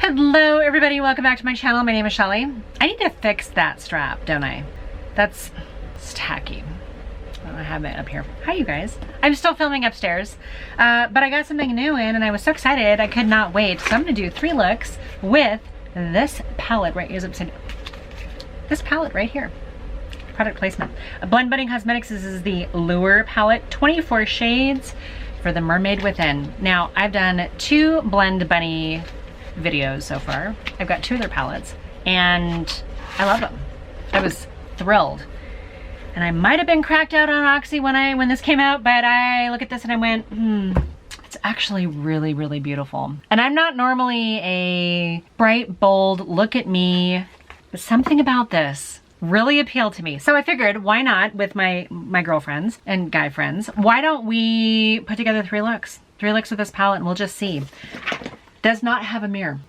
Hello everybody, welcome back to my channel. My name is Shelly. I need to fix that strap, don't I? It's tacky. I don't have it up here. Hi you guys. I'm still filming upstairs, but I got something new in and I was so excited I could not wait. So I'm gonna do 3 looks with this palette right here. This palette right here. Product placement. Blend Bunny Cosmetics, this is the Lure palette, 24 shades for the Mermaid Within. Now I've done 2 Blend Bunny videos so far. I've got 2 of their palettes and I love them. I was thrilled. And I might have been cracked out on Oxy when this came out, but I look at this and I went, it's actually really, really beautiful. And I'm not normally a bright, bold, look at me, but something about this really appealed to me. So I figured, why not, with my girlfriends and guy friends, why don't we put together 3 looks? 3 looks with this palette and we'll just see. Does not have a mirror.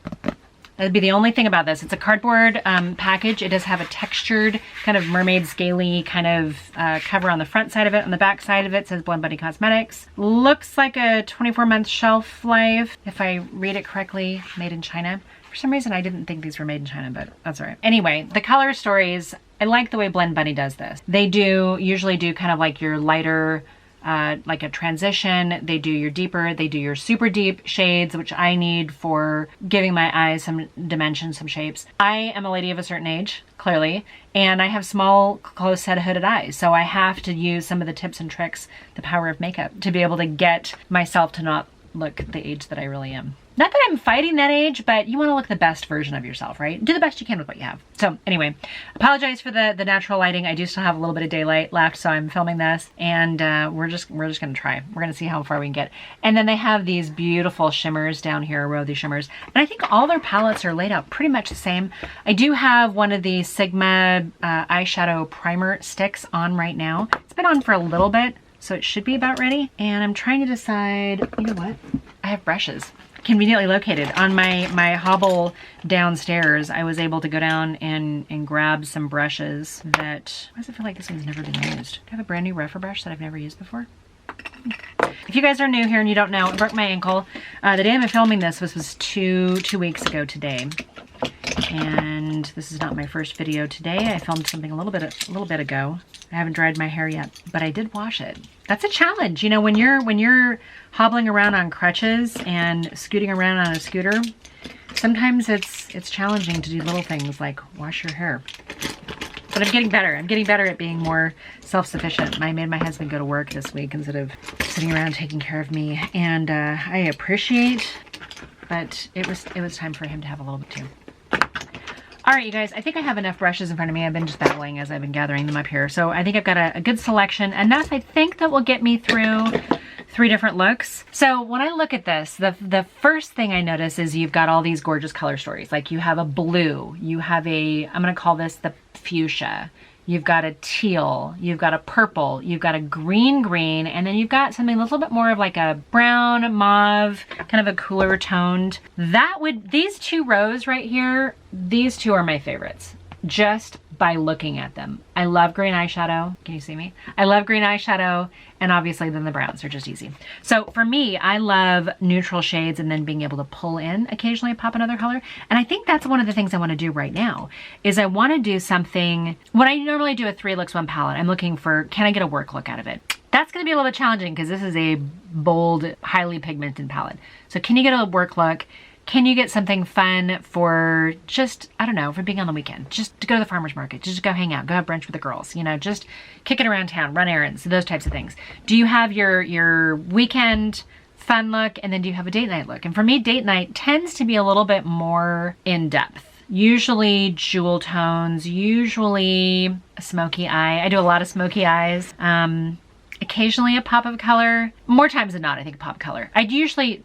That'd be the only thing about this. It's a cardboard package. It does have a textured kind of mermaid scaly kind of cover on the front side of it. On the back side of it says Blend Bunny Cosmetics. Looks like a 24-month shelf life. If I read it correctly, made in China. For some reason, I didn't think these were made in China, but that's all right. Anyway, the color stories, I like the way Blend Bunny does this. They usually do kind of like your lighter, like a transition. They do your deeper, they do your super deep shades, which I need for giving my eyes some dimension, some shapes. I am a lady of a certain age, clearly, and I have small, close set of hooded eyes. So I have to use some of the tips and tricks, the power of makeup, to be able to get myself to not look the age that I really am. Not that I'm fighting that age, but you want to look the best version of yourself, right? Do the best you can with what you have. So anyway, apologize for the natural lighting. I do still have a little bit of daylight left, so I'm filming this, and we're just gonna try. We're gonna see how far we can get. And then they have these beautiful shimmers down here, a row of these shimmers, and I think all their palettes are laid out pretty much the same. I do have one of the Sigma eyeshadow primer sticks on right now. It's been on for a little bit, so it should be about ready. And I'm trying to decide, you know what? I have brushes conveniently located on my hobble downstairs. I was able to go down and grab some brushes that, why does it feel like this one's never been used? Do I have a brand new Refer brush that I've never used before? If you guys are new here and you don't know, I broke my ankle. The day I'm filming this was two weeks ago today. And this is not my first video today. I filmed something a little bit ago. I haven't dried my hair yet, but I did wash it. That's a challenge, you know, when you're hobbling around on crutches and scooting around on a scooter. Sometimes it's challenging to do little things like wash your hair. But I'm getting better. I'm getting better at being more self-sufficient. I made my husband go to work this week instead of sitting around taking care of me, and I appreciate. But it was time for him to have a little bit too. All right, you guys, I think I have enough brushes in front of me. I've been just battling as I've been gathering them up here. So I think I've got a good selection, enough I think that will get me through 3 different looks. So when I look at this, the first thing I notice is you've got all these gorgeous color stories. Like you have a blue, you have a, I'm gonna call this the fuchsia. You've got a teal, you've got a purple, you've got a green, and then you've got something a little bit more of like a brown, mauve, kind of a cooler toned. These 2 rows right here, these 2 are my favorites, just by looking at them. I love green eyeshadow. Can you see me? I love green eyeshadow, and obviously then the browns are just easy. So for me, I love neutral shades and then being able to pull in occasionally, pop another color. And I think that's one of the things I want to do right now, is I want to do something, when I normally do a 3 looks 1 palette, I'm looking for, can I get a work look out of it? That's going to be a little bit challenging because this is a bold, highly pigmented palette. So can you get a work look? Can you get something fun for just, I don't know, for being on the weekend? Just to go to the farmer's market, just to go hang out, go have brunch with the girls, you know, just kick it around town, run errands, those types of things. Do you have your weekend fun look, and then do you have a date night look? And for me, date night tends to be a little bit more in depth. Usually jewel tones, usually a smoky eye. I do a lot of smoky eyes. Occasionally a pop of color. More times than not, I think a pop of color. I usually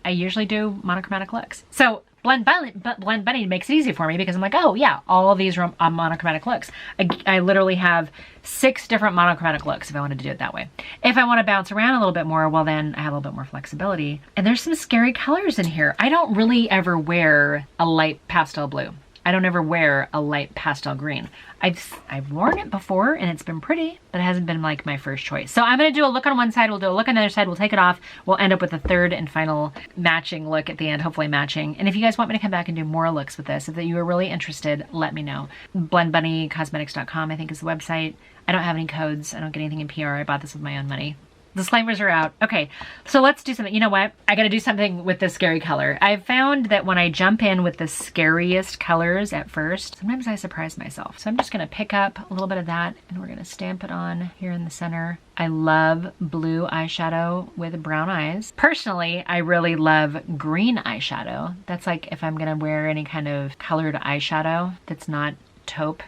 do monochromatic looks. So Blend Bunny makes it easy for me because I'm like, oh yeah, all of these are monochromatic looks. I literally have 6 different monochromatic looks if I wanted to do it that way. If I want to bounce around a little bit more, well then I have a little bit more flexibility. And there's some scary colors in here. I don't really ever wear a light pastel blue. I don't ever wear a light pastel green. I've worn it before and it's been pretty, but it hasn't been like my first choice. So I'm gonna do a look on one side, we'll do a look on the other side, we'll take it off, we'll end up with a third and final matching look at the end, hopefully matching. And if you guys want me to come back and do more looks with this, if you are really interested, let me know. BlendBunnyCosmetics.com I think is the website. I don't have any codes, I don't get anything in PR, I bought this with my own money. Disclaimers are out. Okay, so let's do something. You know what? I gotta do something with this scary color. I've found that when I jump in with the scariest colors at first, sometimes I surprise myself. So I'm just gonna pick up a little bit of that and we're gonna stamp it on here in the center. I love blue eyeshadow with brown eyes. Personally, I really love green eyeshadow. That's like if I'm gonna wear any kind of colored eyeshadow that's not taupe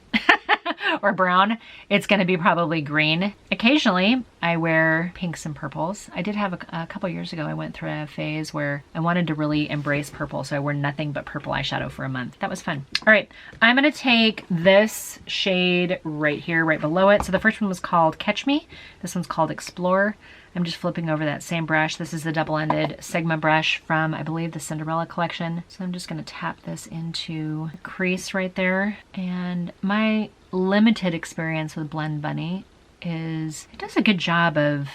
or brown, it's gonna be probably green. Occasionally, I wear pinks and purples. I did have a couple years ago, I went through a phase where I wanted to really embrace purple, so I wore nothing but purple eyeshadow for a month. That was fun. All right, I'm gonna take this shade right here, right below it. So the first one was called Catch Me. This one's called Explore. I'm just flipping over that same brush. This is the double-ended Sigma brush from, I believe, the Cinderella collection. So I'm just gonna tap this into the crease right there. And my limited experience with Blend Bunny is it does a good job of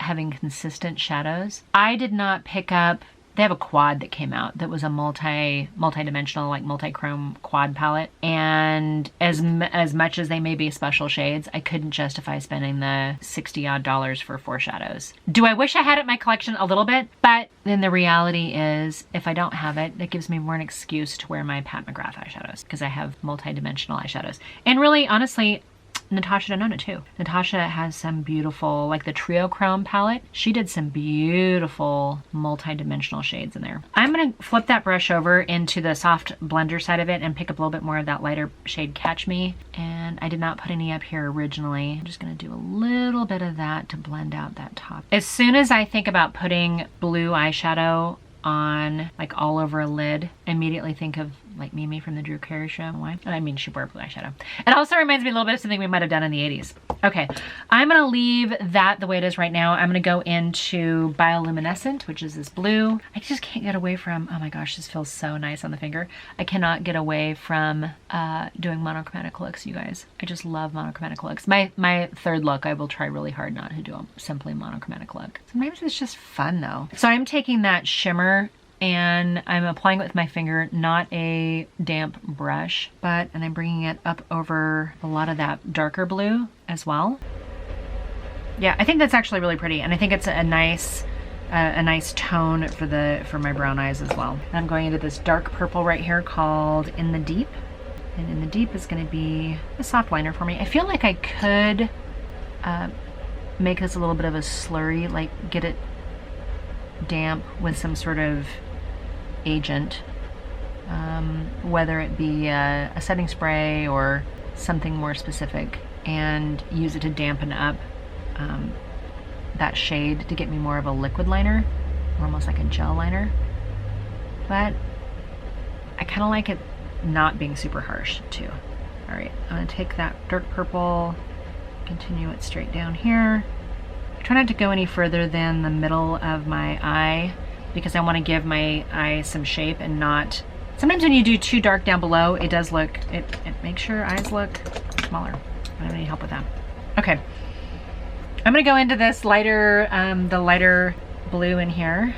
having consistent shadows. I did not pick up, they have a quad that came out that was a multi-dimensional, like multi-chrome quad palette. And as much as they may be special shades, I couldn't justify spending the $60 odd for 4 shadows. Do I wish I had it in my collection? A little bit, but then the reality is if I don't have it, that gives me more an excuse to wear my Pat McGrath eyeshadows because I have multi-dimensional eyeshadows. And really, honestly, Natasha Denona too. Natasha has some beautiful, like the Trio Chrome palette. She did some beautiful multi-dimensional shades in there. I'm gonna flip that brush over into the soft blender side of it and pick up a little bit more of that lighter shade Catch Me. And I did not put any up here originally. I'm just gonna do a little bit of that to blend out that top. As soon as I think about putting blue eyeshadow on like all over a lid, I immediately think of like Mimi from the Drew Carey show. Why? I mean, she wore blue eyeshadow. It also reminds me a little bit of something we might have done in the 80s. Okay, I'm gonna leave that the way it is right now. I'm gonna go into Bioluminescent, which is this blue. I just can't get away from, oh my gosh, this feels so nice on the finger. I cannot get away from doing monochromatic looks, you guys. I just love monochromatic looks. My third look, I will try really hard not to do a simply monochromatic look. Sometimes it's just fun though. So I'm taking that shimmer and I'm applying it with my finger, not a damp brush, and I'm bringing it up over a lot of that darker blue as well. Yeah, I think that's actually really pretty, and I think it's a nice tone for my brown eyes as well. And I'm going into this dark purple right here called In the Deep, and In the Deep is going to be a soft liner for me. I feel like I could make this a little bit of a slurry, like get it damp with some sort of agent, whether it be a setting spray or something more specific, and use it to dampen up that shade to get me more of a liquid liner, almost like a gel liner. But I kind of like it not being super harsh too. All right, I'm gonna take that dark purple, continue it straight down here. I try not to go any further than the middle of my eye because I want to give my eye some shape and not... Sometimes when you do too dark down below, it does look... It makes your eyes look smaller. I don't have any help with that. Okay. I'm going to go into this lighter, the lighter blue in here.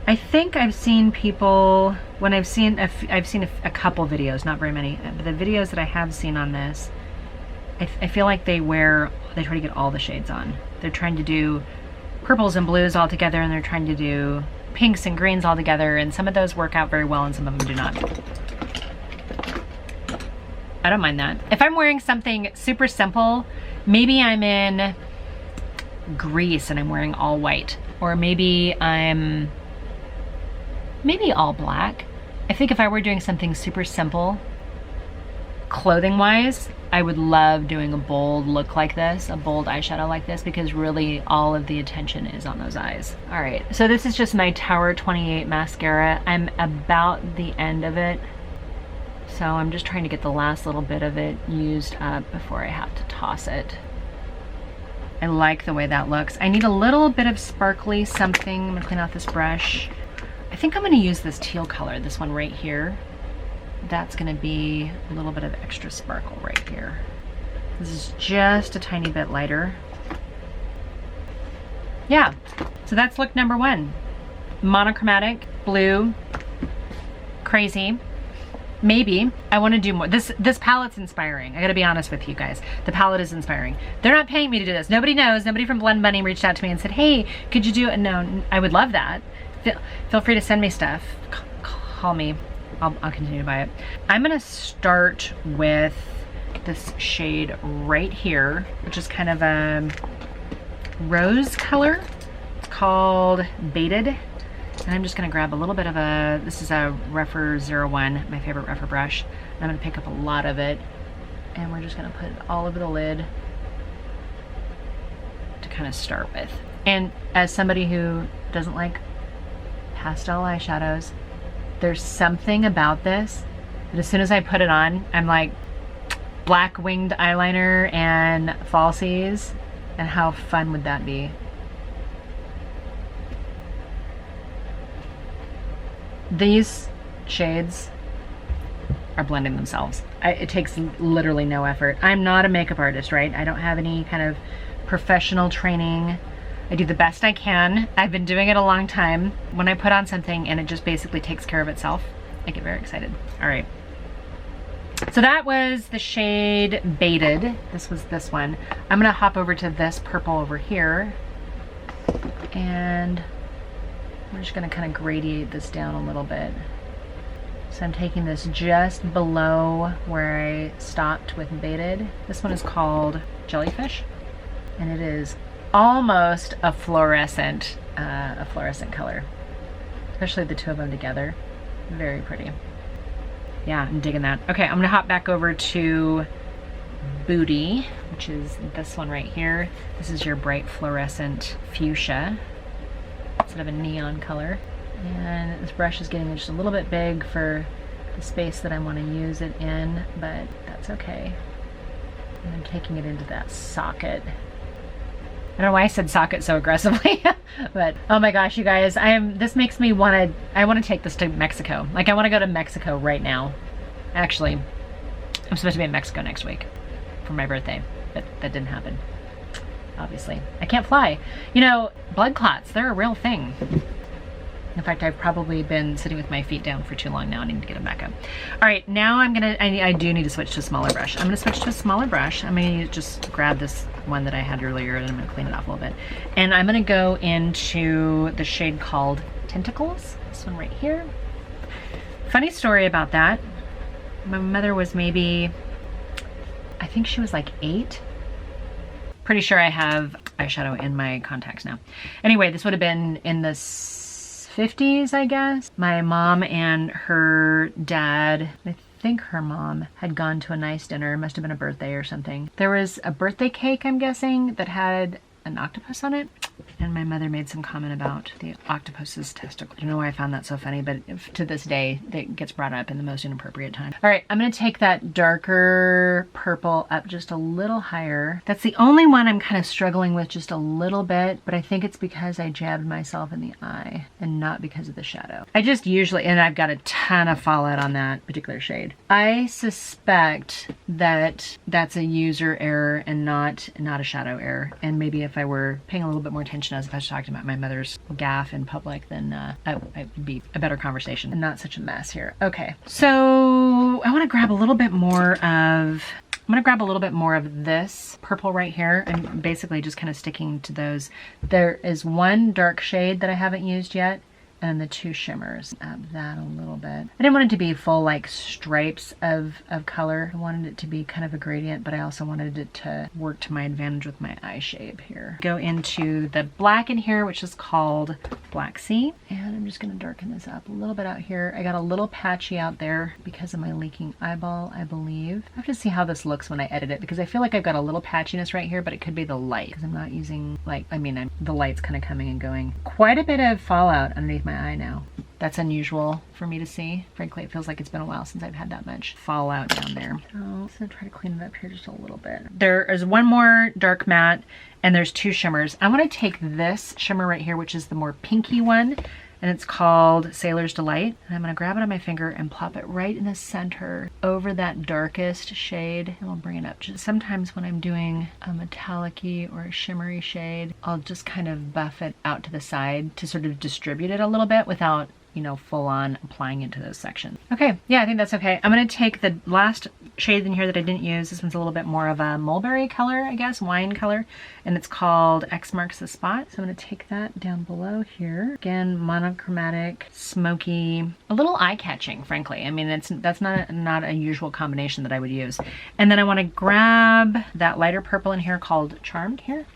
I think I've seen people... When I've seen a couple videos, not very many, but the videos that I have seen on this, I feel like they try to get all the shades on. They're trying to do purples and blues all together, and they're trying to do pinks and greens all together, and some of those work out very well and some of them do not. I don't mind that. If I'm wearing something super simple, maybe I'm in Greece and I'm wearing all white, or maybe I'm all black. I think if I were doing something super simple, clothing-wise, I would love doing a bold look like this, a bold eyeshadow like this, because really all of the attention is on those eyes. All right, so this is just my Tower 28 mascara. I'm about the end of it, so I'm just trying to get the last little bit of it used up before I have to toss it. I like the way that looks. I need a little bit of sparkly something. I'm gonna clean out this brush. I think I'm gonna use this teal color, this one right here. that's gonna be a little bit of extra sparkle right here. This is just a tiny bit lighter. Yeah, so that's look number 1. Monochromatic, blue, crazy. Maybe I want to do more. This palette's inspiring. I gotta be honest with you guys. The palette is inspiring. They're not paying me to do this. Nobody knows. Nobody from Blend Bunny reached out to me and said, hey, could you do it? No, I would love that. Feel free to send me stuff. Call me. I'll continue to buy it. I'm gonna start with this shade right here, which is kind of a rose color. It's called Baited. And I'm just gonna grab a little bit of this is a Rephr 01, my favorite Rephr brush. And I'm gonna pick up a lot of it, and we're just gonna put it all over the lid to kind of start with. And as somebody who doesn't like pastel eyeshadows, there's something about this that as soon as I put it on, I'm like, black winged eyeliner and falsies, and how fun would that be? These shades are blending themselves. It takes literally no effort. I'm not a makeup artist, right? I don't have any kind of professional training. I do the best I can. I've been doing it a long time. When I put on something and it just basically takes care of itself, I get very excited. All right. So that was the shade Baited. This was this one. I'm gonna hop over to this purple over here, and we're just gonna kind of gradiate this down a little bit. So I'm taking this just below where I stopped with Baited. This one is called Jellyfish, and it is almost a fluorescent color, especially the two of them together. Very pretty. Yeah, I'm digging that. Okay, I'm gonna hop back over to Booty, which is this one right here. This is your bright fluorescent fuchsia, instead of a neon color. And this brush is getting just a little bit big for the space that I want to use it in, but that's okay. And I'm taking it into that socket. I don't know why I said socket so aggressively, but oh my gosh, you guys, this makes me I want to take this to Mexico. Like, I want to go to Mexico right now. Actually, I'm supposed to be in Mexico next week for my birthday, but that didn't happen, obviously. I can't fly. You know, blood clots, they're a real thing. In fact, I've probably been sitting with my feet down for too long now. I need to get them back up. All right, now I do need to switch to a smaller brush. I'm gonna switch to a smaller brush. I'm gonna just grab this one that I had earlier, and I'm gonna clean it off a little bit. And I'm gonna go into the shade called Tentacles, this one right here. Funny story about that. My mother was maybe, I think she was like 8. Pretty sure I have eyeshadow in my contacts now. Anyway, this would have been in the 50s, I guess. My mom and her dad, I think her mom, had gone to a nice dinner. It must have been a birthday or something. There was a birthday cake, I'm guessing, that had an octopus on it. And my mother made some comment about the octopus's testicle. I don't know why I found that so funny, but to this day, it gets brought up in the most inappropriate time. All right, I'm gonna take that darker purple up just a little higher. That's the only one I'm kind of struggling with just a little bit, but I think it's because I jabbed myself in the eye and not because of the shadow. I just usually, and I've got a ton of fallout on that particular shade. I suspect that that's a user error and not a shadow error. And maybe if I were paying a little bit more attention as if I was talking about my mother's gaffe in public, then it would be a better conversation and not such a mess here. Okay, so I want to grab a little bit more of, I'm gonna grab a little bit more of this purple right here. I'm basically just kind of sticking to those. There is one dark shade that I haven't used yet, and the two shimmers. Add that a little bit. I didn't want it to be full like stripes of color. I wanted it to be kind of a gradient, but I also wanted it to work to my advantage with my eye shape here. Go into the black in here, which is called Black Sea. And I'm just gonna darken this up a little bit out here. I got a little patchy out there because of my leaking eyeball, I believe. I have to see how this looks when I edit it, because I feel like I've got a little patchiness right here, but it could be the light, because I'm not using the light's kind of coming and going. Quite a bit of fallout underneath my eye now. That's unusual for me to see. Frankly, it feels like it's been a while since I've had that much fallout down there. I'm just gonna try to clean it up here just a little bit. There is one more dark matte, and there's two shimmers. I want to take this shimmer right here, which is the more pinky one, and it's called Sailor's Delight. And I'm gonna grab it on my finger and plop it right in the center over that darkest shade, and we'll bring it up. Just sometimes when I'm doing a metallic-y or a shimmery shade, I'll just kind of buff it out to the side to sort of distribute it a little bit without, you know, full on applying it to those sections. Okay, yeah, I think that's okay. I'm gonna take the last shade in here that I didn't use. This one's a little bit more of a mulberry color, I guess, wine color, and it's called X Marks the Spot. So I'm gonna take that down below here. Again, monochromatic, smoky, a little eye-catching, frankly. I mean, that's not a usual combination that I would use. And then I wanna grab that lighter purple in here called Charmed here,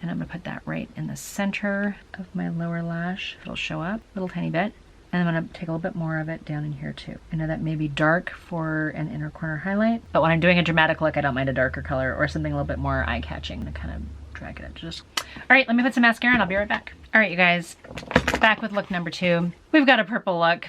and I'm gonna put that right in the center of my lower lash. It'll show up a little tiny bit. And I'm gonna take a little bit more of it down in here too. I know that may be dark for an inner corner highlight, but when I'm doing a dramatic look, I don't mind a darker color or something a little bit more eye-catching to kind of drag it up. Just, all right, let me put some mascara and I'll be right back. All right, you guys, back with look number 2. We've got a purple look.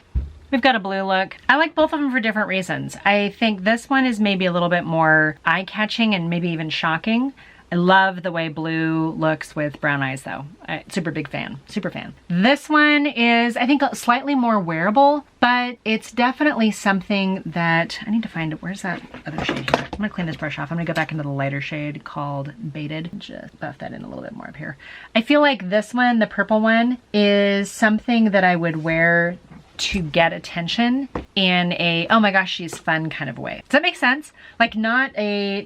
We've got a blue look. I like both of them for different reasons. I think this one is maybe a little bit more eye-catching and maybe even shocking. I love the way blue looks with brown eyes though. Super big fan, super fan. This one is, I think, slightly more wearable, but it's definitely something that, I need to find, where's that other shade here? I'm gonna clean this brush off. I'm gonna go back into the lighter shade called Baited. Just buff that in a little bit more up here. I feel like this one, the purple one, is something that I would wear to get attention in a, oh my gosh, she's fun kind of way. Does that make sense? Like not a,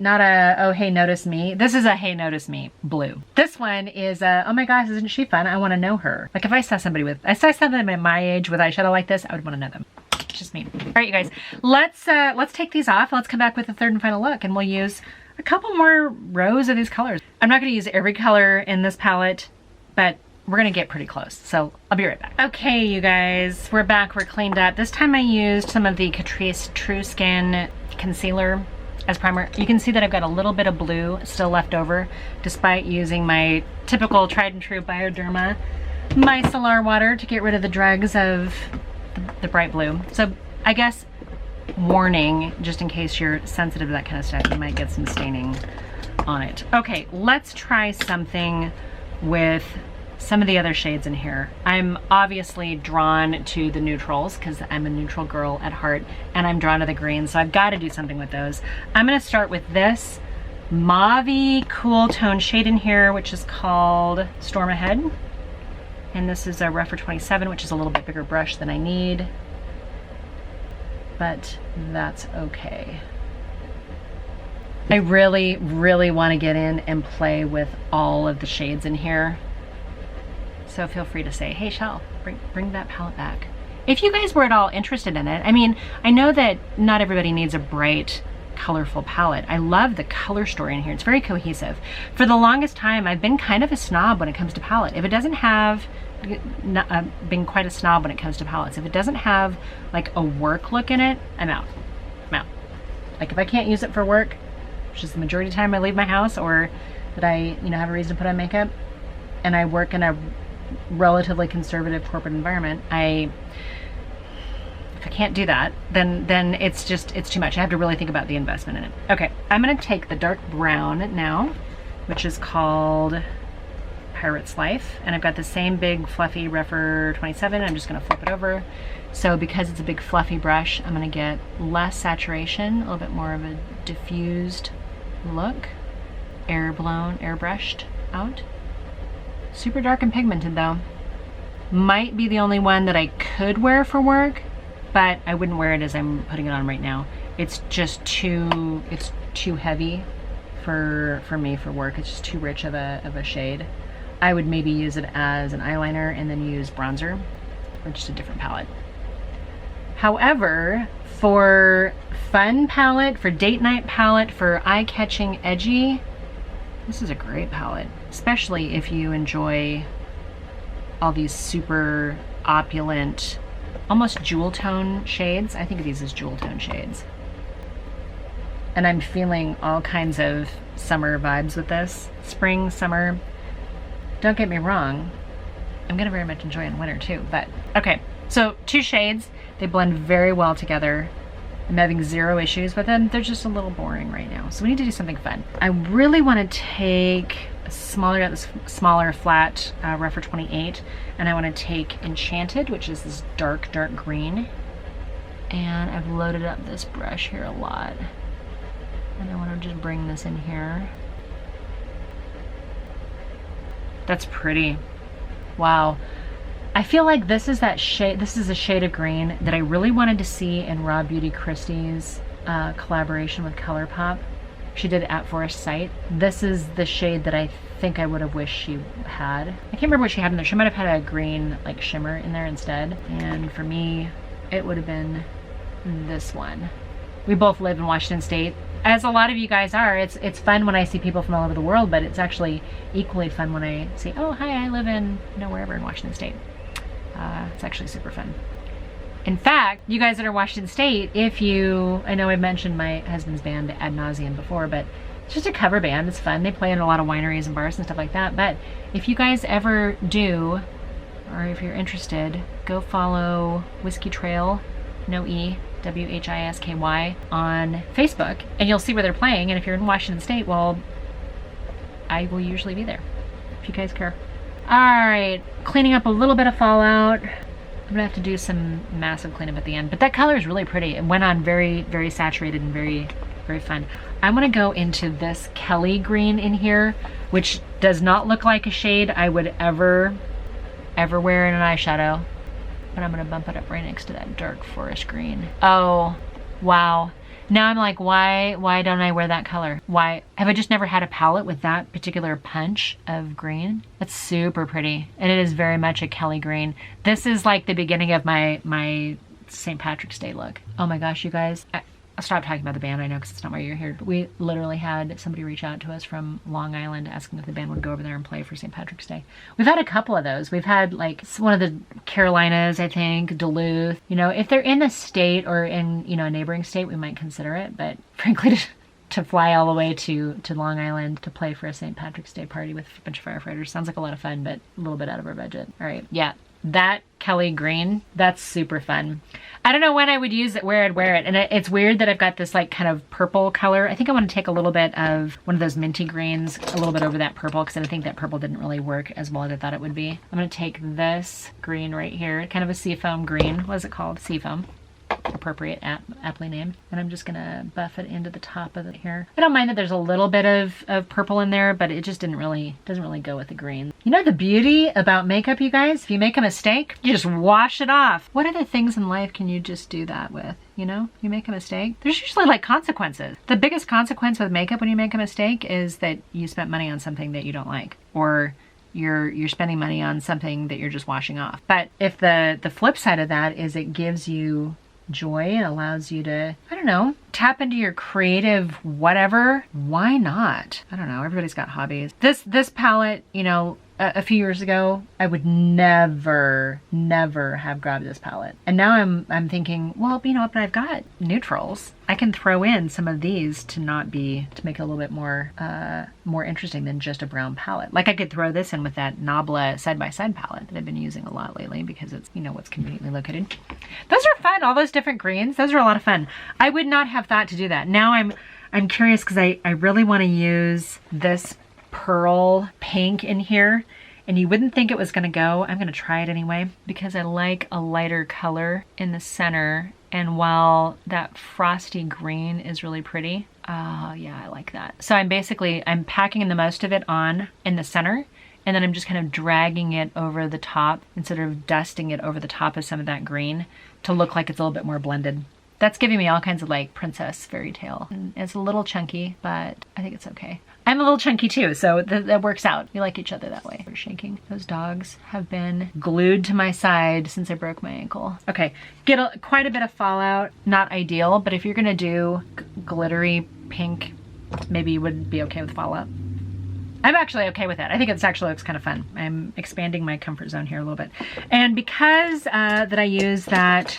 oh, hey, notice me. This is a, hey, notice me blue. This one is a, oh my gosh, isn't she fun? I want to know her. Like if I saw somebody at my age with eyeshadow like this, I would want to know them. It's just me. All right, you guys, let's take these off. Let's come back with the third and final look, and we'll use a couple more rows of these colors. I'm not going to use every color in this palette, but we're gonna get pretty close, so I'll be right back. Okay, you guys, we're back, we're cleaned up. This time I used some of the Catrice True Skin concealer as primer. You can see that I've got a little bit of blue still left over, despite using my typical tried and true Bioderma micellar water to get rid of the dregs of the bright blue. So I guess, warning, just in case you're sensitive to that kind of stuff, you might get some staining on it. Okay, let's try something with some of the other shades in here. I'm obviously drawn to the neutrals because I'm a neutral girl at heart, and I'm drawn to the greens, so I've got to do something with those. I'm going to start with this mauve-y cool tone shade in here, which is called Storm Ahead. And this is a Rougher 27, which is a little bit bigger brush than I need, but that's okay. I really, really want to get in and play with all of the shades in here. So feel free to say, hey, Shell, bring that palette back. If you guys were at all interested in it, I mean, I know that not everybody needs a bright, colorful palette. I love the color story in here. It's very cohesive. For the longest time, I've been kind of a snob when it comes to palette. If it doesn't have, been quite a snob when it comes to palettes. If it doesn't have like a work look in it, I'm out. I'm out. Like if I can't use it for work, which is the majority of the time I leave my house, or that I, you know, have a reason to put on makeup, and I work in a relatively conservative corporate environment, if I can't do that, then it's too much. I have to really think about the investment in it. Okay, I'm gonna take the dark brown now, which is called Pirate's Life, and I've got the same big fluffy Rougher 27. I'm just gonna flip it over. So because it's a big fluffy brush, I'm gonna get less saturation, a little bit more of a diffused look, airbrushed out. Super dark and pigmented though. Might be the only one that I could wear for work, but I wouldn't wear it as I'm putting it on right now. It's just too heavy for me for work. It's just too rich of a shade. I would maybe use it as an eyeliner and then use bronzer, or just a different palette. However, for fun palette, for date night palette, for eye-catching edgy, this is a great palette, especially if you enjoy all these super opulent, almost jewel tone shades. I think of these as jewel tone shades. And I'm feeling all kinds of summer vibes with this. Spring, summer. Don't get me wrong, I'm gonna very much enjoy in winter too, but okay. So 2 shades, they blend very well together. I'm having zero issues with them. They're just a little boring right now. So we need to do something fun. I really want to take a smaller flat Refer 28, and I want to take Enchanted, which is this dark green. And I've loaded up this brush here a lot. And I want to just bring this in here. That's pretty. Wow. I feel like this is that shade, this is a shade of green that I really wanted to see in Raw Beauty Christie's collaboration with ColourPop. She did At Forest Sight. This is the shade that I think I would have wished she had. I can't remember what she had in there. She might have had a green like shimmer in there instead. And for me, it would have been this one. We both live in Washington State. As a lot of you guys are, it's fun when I see people from all over the world, but it's actually equally fun when I see, oh, hi, I live in, wherever in Washington State. It's actually super fun. In fact, you guys that are Washington State, I know I've mentioned my husband's band ad nauseum before, but it's just a cover band. It's fun. They play in a lot of wineries and bars and stuff like that. But if you guys ever do, or if you're interested, go follow Whiskey Trail, no E, WHISKY on Facebook, and you'll see where they're playing. And if you're in Washington State, well, I will usually be there, if you guys care. All right, cleaning up a little bit of fallout. I'm gonna have to do some massive cleanup at the end, but that color is really pretty. It went on very, very saturated and very, very fun. I'm gonna go into this Kelly green in here, which does not look like a shade I would ever wear in an eyeshadow. But I'm gonna bump it up right next to that dark forest green. Oh, wow. Now I'm like, why don't I wear that color? Why? Have I just never had a palette with that particular punch of green? That's super pretty. And it is very much a Kelly green. This is like the beginning of my St. Patrick's Day look. Oh my gosh, you guys. I'll stop talking about the band, I know, because it's not why you're here, but we literally had somebody reach out to us from Long Island asking if the band would go over there and play for St. Patrick's Day. We've had a couple of those. We've had like one of the Carolinas, I think, Duluth. If they're in a state or in, a neighboring state, we might consider it, but frankly, to fly all the way to Long Island to play for a St. Patrick's Day party with a bunch of firefighters sounds like a lot of fun, but a little bit out of our budget. All right, yeah. That Kelly green, that's super fun. I don't know when I would use it, where I'd wear it. And it's weird that I've got this like kind of purple color. I think I want to take a little bit of one of those minty greens, a little bit over that purple, because I think that purple didn't really work as well as I thought it would be. I'm going to take this green right here, kind of a seafoam green. What is it called? Seafoam. Appropriate, aptly named. And I'm just gonna buff it into the top of it here. I don't mind that there's a little bit of purple in there, but it just doesn't really go with the green. The beauty about makeup, you guys, if you make a mistake, you just wash it off. What other things in life can you just do that with? You make a mistake, there's usually like consequences. The biggest consequence with makeup when you make a mistake is that you spent money on something that you don't like, or you're spending money on something that you're just washing off. But if the flip side of that is it gives you joy and allows you to, I don't know, tap into your creative whatever, why not? I don't know, everybody's got hobbies. This palette, a few years ago, I would never have grabbed this palette. And now I'm thinking, well, but I've got neutrals. I can throw in some of these to make it a little bit more interesting than just a brown palette. Like I could throw this in with that Nabla side-by-side palette that I've been using a lot lately because it's, what's conveniently located. Those are fun, all those different greens. Those are a lot of fun. I would not have thought to do that. Now I'm curious because I really want to use this pearl pink in here, and you wouldn't think it was gonna go. I'm gonna try it anyway because I like a lighter color in the center, and while that frosty green is really pretty, oh yeah, I like that. So I'm packing the most of it on in the center, and then I'm just kind of dragging it over the top and sort of dusting it over the top of some of that green to look like it's a little bit more blended. That's giving me all kinds of like princess fairy tale. And it's a little chunky, but I think it's okay. I'm a little chunky too, so that works out. We like each other that way. We're shaking. Those dogs have been glued to my side since I broke my ankle. Okay, quite a bit of fallout. Not ideal, but if you're gonna do glittery pink, maybe you would be okay with fallout. I'm actually okay with that. I think it actually looks kind of fun. I'm expanding my comfort zone here a little bit. And because that I use that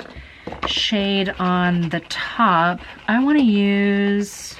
shade on the top, I want to use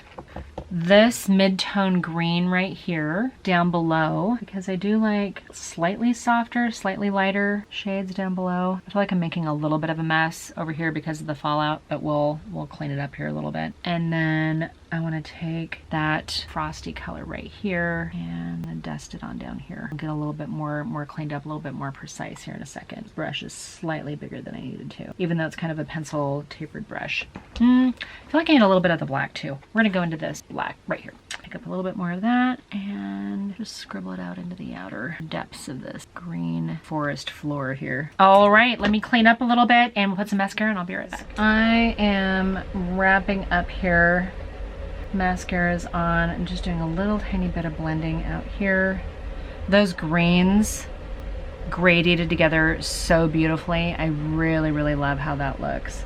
this mid-tone green right here down below, because I do like slightly softer, slightly lighter shades down below. I feel like I'm making a little bit of a mess over here because of the fallout, but we'll clean it up here a little bit. And then I want to take that frosty color right here and then dust it on down here. I'll get a little bit more cleaned up, a little bit more precise here in a second. This brush is slightly bigger than I needed to, even though it's kind of a pencil tapered brush. I feel like I need a little bit of the black too. We're gonna go into this black right here. Pick up a little bit more of that and just scribble it out into the outer depths of this green forest floor here. All right, let me clean up a little bit and we'll put some mascara and I'll be right back. I am wrapping up here. Mascara's on. I'm just doing a little tiny bit of blending out here. Those greens gradiated together so beautifully. I really, really love how that looks.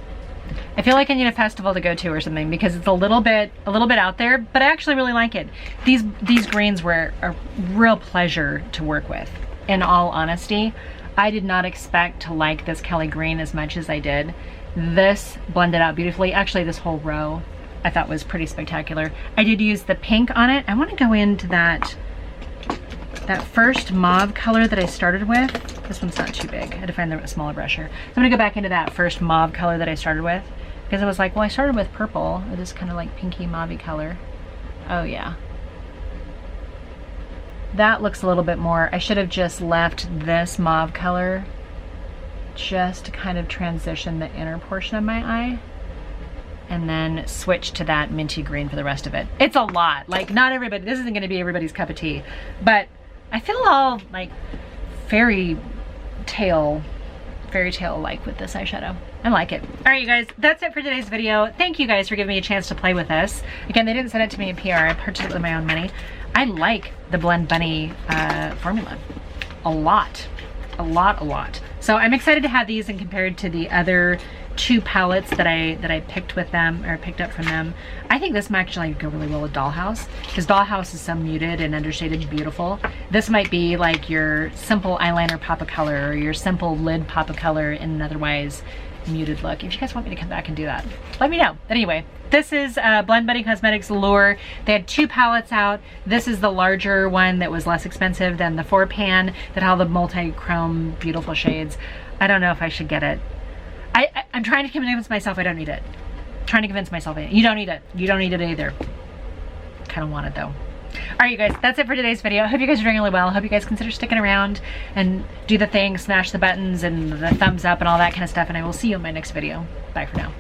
I feel like I need a festival to go to or something because it's a little bit out there, but I actually really like it. These greens were a real pleasure to work with. In all honesty, I did not expect to like this Kelly green as much as I did. This blended out beautifully. Actually, this whole row I thought was pretty spectacular. I did use the pink on it. I want to go into that first mauve color that I started with. This one's not too big. I had to find the smaller brush here. So I'm gonna go back into that first mauve color that I started with because I was like, well, I started with purple. It is kind of like pinky mauvey color. Oh yeah. That looks a little bit more. I should have just left this mauve color just to kind of transition the inner portion of my eye, and then switch to that minty green for the rest of it. It's a lot. Like, not everybody, this isn't gonna be everybody's cup of tea, but I feel all like fairy tale-like with this eyeshadow. I like it. All right, you guys, that's it for today's video. Thank you guys for giving me a chance to play with this. Again, they didn't send it to me in PR. I purchased it with my own money. I like the Blend Bunny formula a lot. So I'm excited to have these and compared to the other two palettes that I picked with them, or picked up from them. I think this might actually go really well with Dollhouse, because Dollhouse is so muted and understated and beautiful. This might be like your simple eyeliner pop of color or your simple lid pop of color in an otherwise muted look. If you guys want me to come back and do that, let me know. But anyway, this is Blend Bunny Cosmetics Lure. They had two palettes out. This is the larger one that was less expensive than the 4-pan that had all the multi-chrome beautiful shades. I don't know if I should get it. I'm trying to convince myself I don't need it. Trying to convince myself you don't need it. You don't need it either. Kind of want it though. All right, you guys, that's it for today's video. I hope you guys are doing really well. I hope you guys consider sticking around and do the thing, smash the buttons and the thumbs up and all that kind of stuff. And I will see you in my next video. Bye for now.